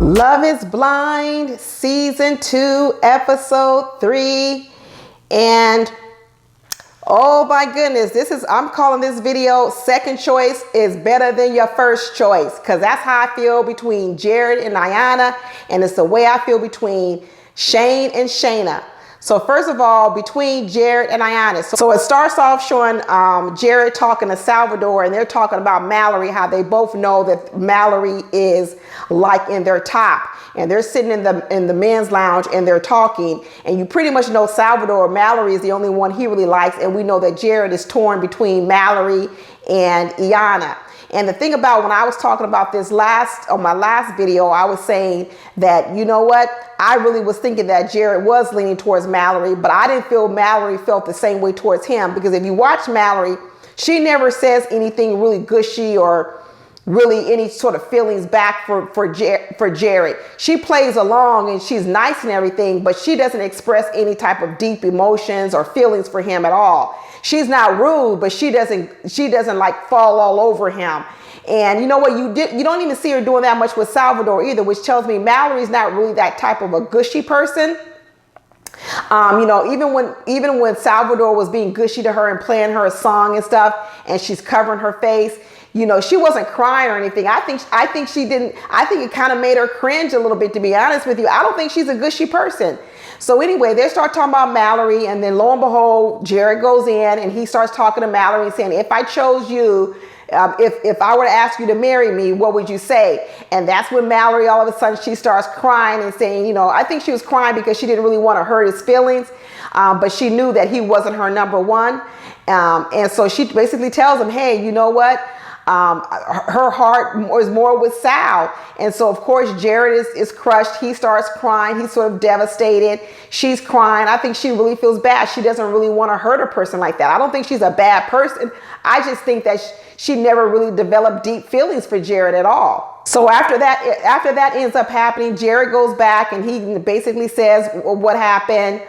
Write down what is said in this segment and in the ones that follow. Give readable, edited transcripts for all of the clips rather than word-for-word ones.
Love is Blind, Season 2, Episode 3. And oh my goodness, I'm calling this video Second Choice is Better Than Your First Choice. Because that's how I feel between Jared and Iyana. And it's the way I feel between Shane and Shaina. So first of all, between Jared and Iyana. So it starts off showing Jared talking to Salvador, and they're talking about Mallory, how they both know that Mallory is like in their top. And they're sitting in the men's lounge and they're talking. And you pretty much know Mallory is the only one he really likes. And we know that Jared is torn between Mallory and Iyana. And the thing about when I was talking about this on my last video, I was saying that, you know what? I really was thinking that Jared was leaning towards Mallory, but I didn't feel Mallory felt the same way towards him. Because if you watch Mallory, she never says anything really gushy or really any sort of feelings back for Jared. She plays along and she's nice and everything, but she doesn't express any type of deep emotions or feelings for him at all. She's not rude, but she doesn't like fall all over him. And you know what? You don't even see her doing that much with Salvador either, which tells me Mallory's not really that type of a gushy person. You know, even when Salvador was being gushy to her and playing her a song and stuff, and she's covering her face, you know, she wasn't crying or anything. I think it kind of made her cringe a little bit, to be honest with you. I don't think she's a gushy person. So anyway, they start talking about Mallory, and then lo and behold, Jared goes in and he starts talking to Mallory and saying, if I chose you, if I were to ask you to marry me, what would you say? And that's when Mallory, all of a sudden, she starts crying and saying, you know, I think she was crying because she didn't really want to hurt his feelings, but she knew that he wasn't her number one. And so she basically tells him, hey, you know what? Her heart is more with Sal. And so, of course, Jared is crushed. He starts crying. He's sort of devastated. She's crying. I think she really feels bad. She doesn't really want to hurt a person like that. I don't think she's a bad person. I just think that she never really developed deep feelings for Jared at all. So after that ends up happening, Jared goes back and he basically says what happened.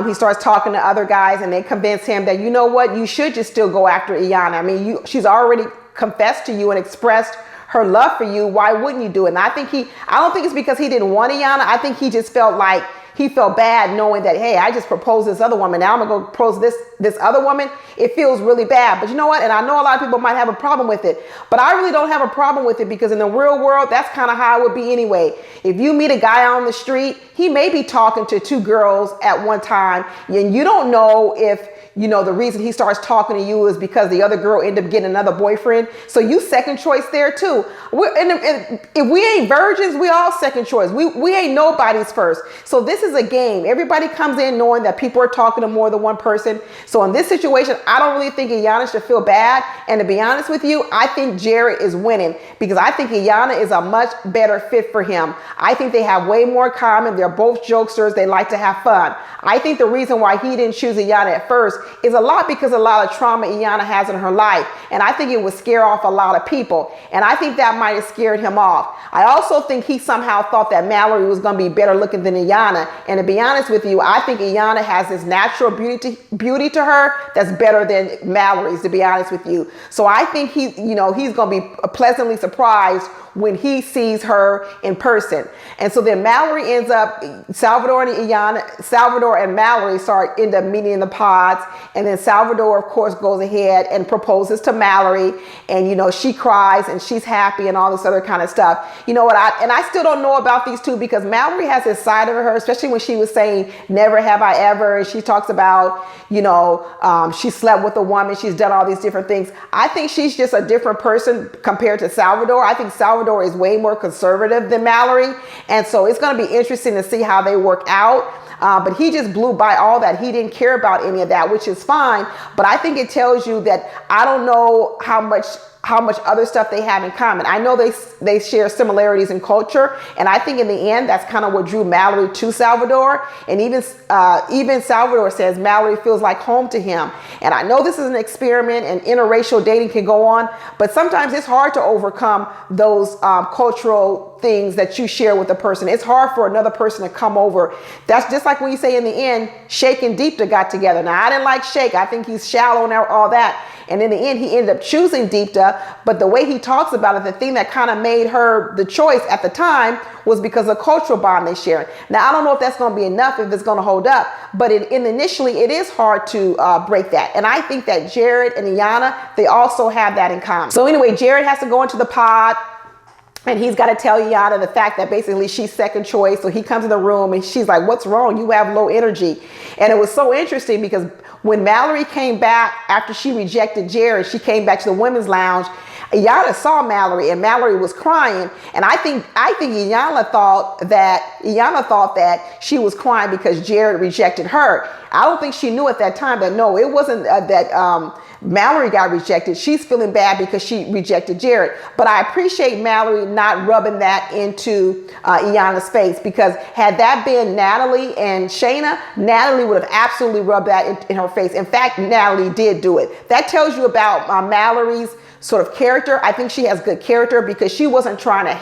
He starts talking to other guys and they convince him that, you know what, you should just still go after Iyana. I mean, she's already confessed to you and expressed her love for you. Why wouldn't you do it? And I don't think it's because he didn't want Iyana. I think he just felt like he felt bad knowing that, hey, I just proposed this other woman. Now I'm going to go propose this other woman. It feels really bad. But you know what? And I know a lot of people might have a problem with it, but I really don't have a problem with it because in the real world, that's kind of how it would be anyway. If you meet a guy on the street, he may be talking to two girls at one time, and you don't know if, you know, the reason he starts talking to you is because the other girl ended up getting another boyfriend. So you second choice there too. If we ain't virgins, we all second choice. We ain't nobody's first. So this is a game. Everybody comes in knowing that people are talking to more than one person. So in this situation, I don't really think Iyana should feel bad. And to be honest with you, I think Jared is winning because I think Iyana is a much better fit for him. I think they have way more common. They're both jokesters. They like to have fun. I think the reason why he didn't choose Iyana at first is a lot because a lot of trauma Iyana has in her life. And I think it would scare off a lot of people. And I think that might have scared him off. I also think he somehow thought that Mallory was going to be better looking than Iyana. And to be honest with you, I think Iyana has this natural beauty to her that's better than Mallory's, to be honest with you. So I think he's going to be pleasantly surprised when he sees her in person. And so then Mallory ends up, Salvador and Mallory end up meeting in the pods. And then Salvador, of course, goes ahead and proposes to Mallory. And, you know, she cries and she's happy and all this other kind of stuff. You know what? I still don't know about these two because Mallory has this side of her, especially when she was saying, never have I ever. And she talks about, you know, she slept with a woman. She's done all these different things. I think she's just a different person compared to Salvador. I think Salvador is way more conservative than Mallory. And so it's going to be interesting to see how they work out. But he just blew by all that. He didn't care about any of that, which is fine. But I think it tells you that I don't know how much other stuff they have in common. I know they share similarities in culture. And I think in the end, that's kind of what drew Mallory to Salvador. And even Salvador says Mallory feels like home to him. And I know this is an experiment and interracial dating can go on, but sometimes it's hard to overcome those cultural things that you share with a person. It's hard for another person to come over. That's just like when you say in the end, Shake and Deepta got together. Now, I didn't like Shake. I think he's shallow and all that. And in the end, he ended up choosing Deepta. But the way he talks about it, the thing that kind of made her the choice at the time was because of cultural bond they share. Now, I don't know if that's going to be enough, if it's going to hold up, but initially it is hard to break that. And I think that Jared and Iyana, they also have that in common. So anyway, Jared has to go into the pod, and he's got to tell Iyana the fact that basically she's second choice. So he comes in the room and she's like, what's wrong? You have low energy. And it was so interesting because when Mallory came back after she rejected Jared, she came back to the women's lounge. Iyana saw Mallory and Mallory was crying. And I think Iyana thought that she was crying because Jared rejected her. I don't think she knew at that time that no, it wasn't that Mallory got rejected. She's feeling bad because she rejected Jared. But I appreciate Mallory not rubbing that into Iyana's face, because had that been Natalie and Shaina, Natalie would have absolutely rubbed that in her face. In fact, Natalie did do it. That tells you about Mallory's sort of character. I think she has good character because she wasn't trying to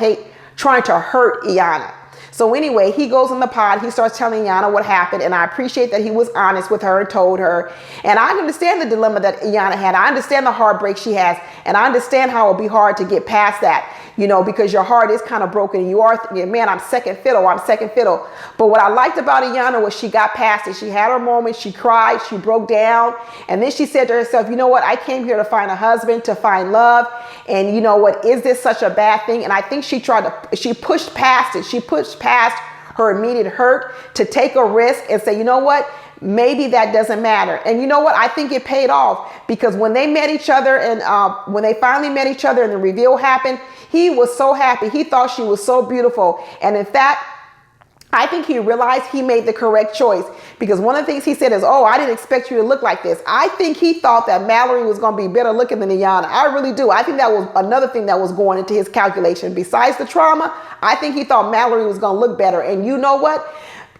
hurt Iyana. So anyway, he goes in the pod, he starts telling Iyana what happened, and I appreciate that he was honest with her and told her. And I understand the dilemma that Iyana had. I understand the heartbreak she has, and I understand how it'll be hard to get past that, because your heart is kind of broken and you are thinking, man, I'm second fiddle. But what I liked about Iyana was she got past it. She had her moment, she cried, she broke down, and then she said to herself, you know what, I came here to find a husband, to find love, and you know what, is this such a bad thing? And I think she pushed past it. She pushed past her immediate hurt to take a risk and say, you know what, maybe that doesn't matter. And you know what, I think it paid off, because when they met each other and when they finally met each other and the reveal happened, he was so happy. He thought she was so beautiful. And in fact, I think he realized he made the correct choice, because one of the things he said is, oh, I didn't expect you to look like this. I think he thought that Mallory was going to be better looking than Iyana. I really do. I think that was another thing that was going into his calculation. Besides the trauma, I think he thought Mallory was going to look better. And you know what?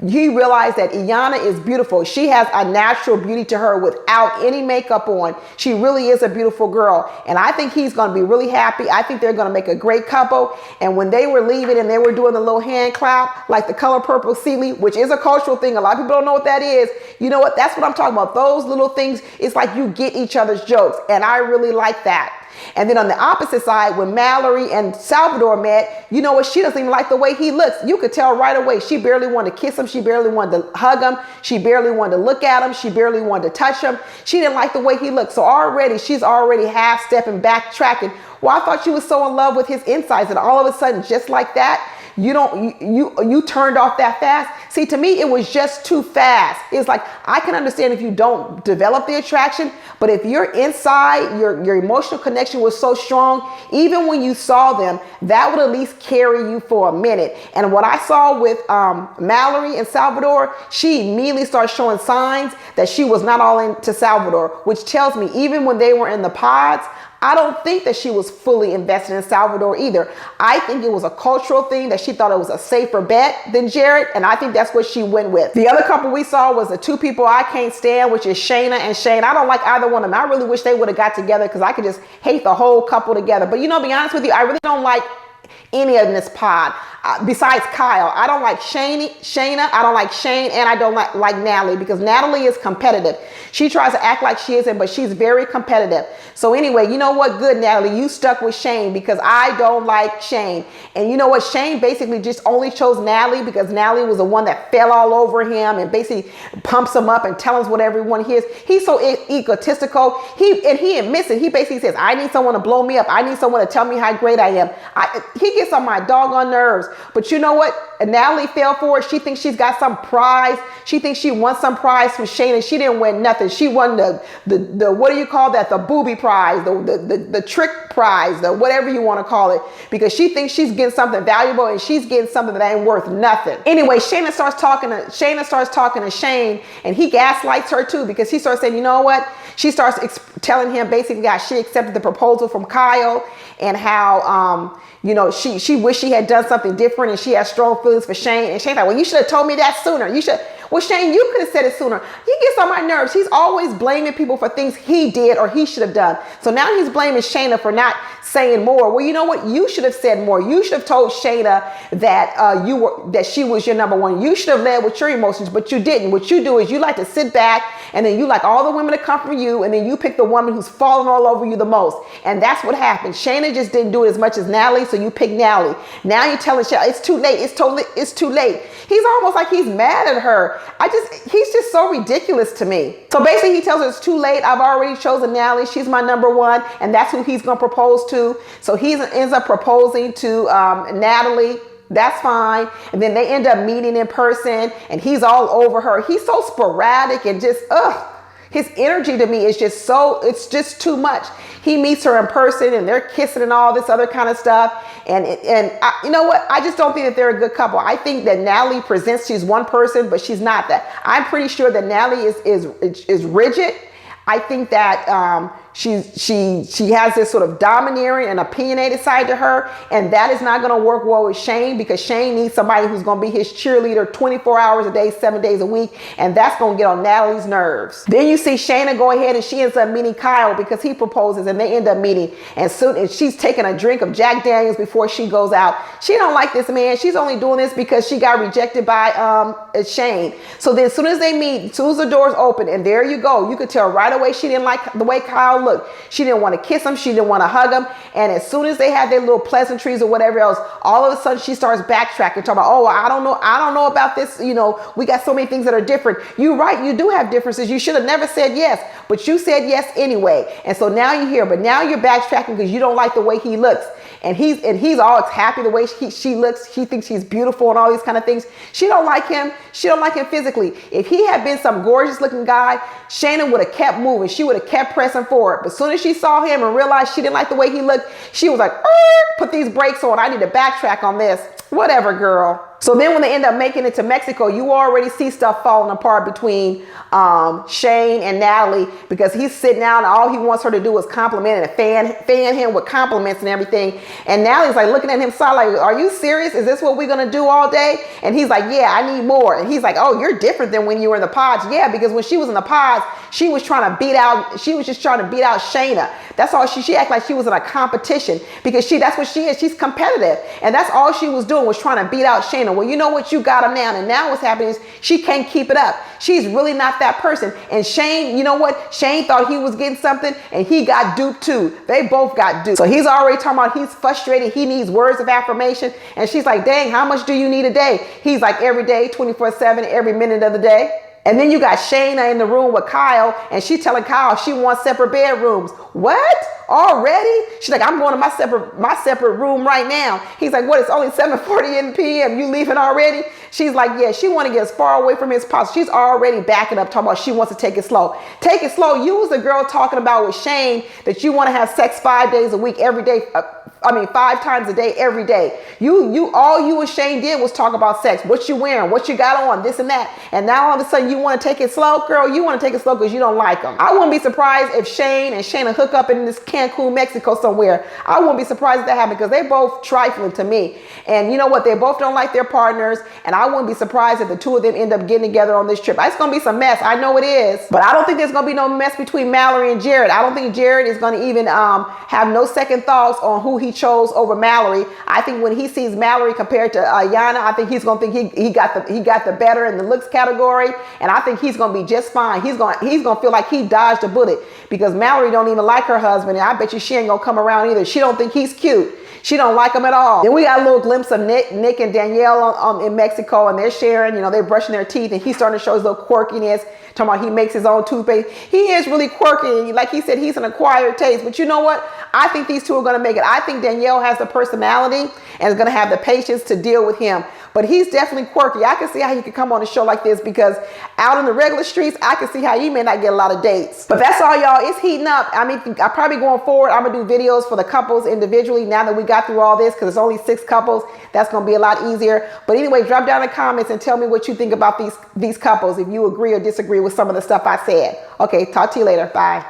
He realized that Iyana is beautiful. She has a natural beauty to her without any makeup on. She really is a beautiful girl. And I think he's going to be really happy. I think they're going to make a great couple. And when they were leaving and they were doing the little hand clap, like the color purple Sealy, which is a cultural thing. A lot of people don't know what that is. You know what? That's what I'm talking about. Those little things, it's like you get each other's jokes. And I really like that. And then on the opposite side, when Mallory and Salvador met, you know what? She doesn't even like the way he looks. You could tell right away. She barely wanted to kiss him. She barely wanted to hug him. She barely wanted to look at him. She barely wanted to touch him. She didn't like the way he looked. So she's already half stepping, backtracking. Well, I thought she was so in love with his insides, and all of a sudden, just like that, you turned off that fast. See, to me, it was just too fast. It's like, I can understand if you don't develop the attraction, but if you're inside, your emotional connection was so strong, even when you saw them, that would at least carry you for a minute. And what I saw with Mallory and Salvador, she immediately started showing signs that she was not all into Salvador, which tells me even when they were in the pods, I don't think that she was fully invested in Salvador either. I think it was a cultural thing that she thought it was a safer bet than Jared, and I think that's what she went with. The other couple we saw was the two people I can't stand, which is Shaina and Shane. I don't like either one of them. I really wish they would have got together, because I could just hate the whole couple together. But to be honest with you, I really don't like any of this pod. Besides Kyle, I don't like Shaina, I don't like Shane, and I don't like Natalie, because Natalie is competitive. She tries to act like she isn't, but she's very competitive. So anyway, you know what? Good, Natalie, you stuck with Shane, because I don't like Shane. And you know what? Shane basically just only chose Natalie because Natalie was the one that fell all over him and basically pumps him up and tells us what everyone hears. He's so egotistical. He admits it. He basically says, I need someone to blow me up. I need someone to tell me how great I am. He gets on my doggone nerves. But you know what? Natalie fell for it. She thinks she's got some prize. She thinks she won some prize from Shaina. She didn't win nothing. She won the what do you call that? The booby prize, the trick prize, the whatever you want to call it, because she thinks she's getting something valuable and she's getting something that ain't worth nothing. Anyway, Shaina starts talking to Shane, and he gaslights her too, because he starts saying, you know what? She starts telling him basically that she accepted the proposal from Kyle, and how she wished she had done something different, and she has strong feelings for Shane. And Shane's like, well, you should have told me that sooner. Well, Shane, you could have said it sooner. He gets on my nerves. He's always blaming people for things he did or he should have done. So now he's blaming Shaina for not saying more. Well, you know what? You should have said more. You should have told Shaina that that she was your number one. You should have led with your emotions, but you didn't. What you do is you like to sit back, and then you like all the women to come from you, and then you pick the woman who's falling all over you the most. And that's what happened. Shaina just didn't do it as much as Natalie, so you pick Natalie. Now you're telling Shaina it's too late. It's too late. He's almost like he's mad at her. He's just so ridiculous to me. So basically he tells her it's too late. I've already chosen Natalie. She's my number one, and that's who he's gonna propose to. So he ends up proposing to Natalie. That's fine. And then they end up meeting in person, and he's all over her. He's so sporadic and just, his energy to me is just it's just too much. He meets her in person and they're kissing and all this other kind of stuff. And you know what? I just don't think that they're a good couple. I think that Natalie presents she's one person, but she's not that. I'm pretty sure that Natalie is rigid. I think that she has this sort of domineering and opinionated side to her, and that is not going to work well with Shane, because Shane needs somebody who's going to be his cheerleader 24 hours a day, 7 days a week, and that's going to get on Natalie's nerves. Then you see Shaina go ahead and she ends up meeting Kyle because he proposes, and they end up meeting, and she's taking a drink of Jack Daniels before she goes out. She don't like this man. She's only doing this because she got rejected by Shane. So then as soon as they meet, as soon as the doors open, and there you go, you could tell right away she didn't like the way Kyle looked. She didn't want to kiss him. She didn't want to hug him. And as soon as they had their little pleasantries or whatever else, all of a sudden she starts backtracking, talking about, oh, I don't know about this. You know, we got so many things that are different. You're right. You do have differences. You should have never said yes, but you said yes anyway. And so now you're here, but now you're backtracking because you don't like the way he looks. And he's all happy the way she looks. She thinks she's beautiful and all these kind of things. She don't like him. She don't like him physically. If he had been some gorgeous looking guy, Shaina would have kept moving. She would have kept pressing forward. But as soon as she saw him and realized she didn't like the way he looked, she was like, put these brakes on. I need to backtrack on this. Whatever, girl. So then when they end up making it to Mexico, you already see stuff falling apart between Shane and Natalie, because he's sitting down and all he wants her to do is compliment and fan him with compliments and everything. And Natalie's like looking at him side like, are you serious? Is this what we're going to do all day? And he's like, yeah, I need more. And he's like, oh, you're different than when you were in the pods. Yeah, because when she was in the pods, she was just trying to beat out Shaina. That's all she acted like she was in a competition, because that's what she is. She's competitive. And that's all she was doing, was trying to beat out Shaina. Well, you know what? You got him now. And now what's happening is she can't keep it up. She's really not that person. And Shane, you know what? Shane thought he was getting something, and he got duped too. They both got duped. So he's already talking about he's frustrated. He needs words of affirmation. And she's like, dang, how much do you need a day? He's like, every day, 24/7, every minute of the day. And then you got Shaina in the room with Kyle, and she's telling Kyle she wants separate bedrooms. What? Already? She's like, I'm going to my separate room right now. He's like, what? It's only 7:40 p.m. You leaving already? She's like, yeah, she want to get as far away from his house. She's already backing up, talking about she wants to take it slow. Take it slow. You was the girl talking about with Shane that you want to have sex 5 days a week, every day. 5 times a day, every day. All you and Shane did was talk about sex. What you wearing, what you got on, this and that. And now all of a sudden you want to take it slow? Girl, you want to take it slow because you don't like them. I wouldn't be surprised if Shane and Shaina hook up in this Cancun, Mexico somewhere. I wouldn't be surprised if that happened, because they're both trifling to me. And you know what? They both don't like their partners. And I wouldn't be surprised if the two of them end up getting together on this trip. It's going to be some mess. I know it is. But I don't think there's going to be no mess between Mallory and Jared. I don't think Jared is going to even have no second thoughts on who he chose over Mallory. I think when he sees Mallory compared to Iyana, I think he's going to think he got the better in the looks category. And I think he's going to be just fine. He's going to feel like he dodged a bullet, because Mallory don't even like her husband. And I bet you she ain't going to come around either. She don't think he's cute. She don't like him at all. Then we got a little glimpse of Nick and Danielle in Mexico, and they're sharing, they're brushing their teeth, and he's starting to show his little quirkiness, talking about he makes his own toothpaste. He is really quirky. Like he said, he's an acquired taste. But you know what? I think these two are going to make it. I think Danielle has the personality and is going to have the patience to deal with him. But he's definitely quirky. I can see how he could come on a show like this, because out in the regular streets, I can see how he may not get a lot of dates. But that's all, y'all. It's heating up. I mean, I probably going forward, I'm going to do videos for the couples individually now that we got through all this, because it's only 6 couples. That's going to be a lot easier. But anyway, drop down in the comments and tell me what you think about these couples, if you agree or disagree with some of the stuff I said. Okay, talk to you later. Bye.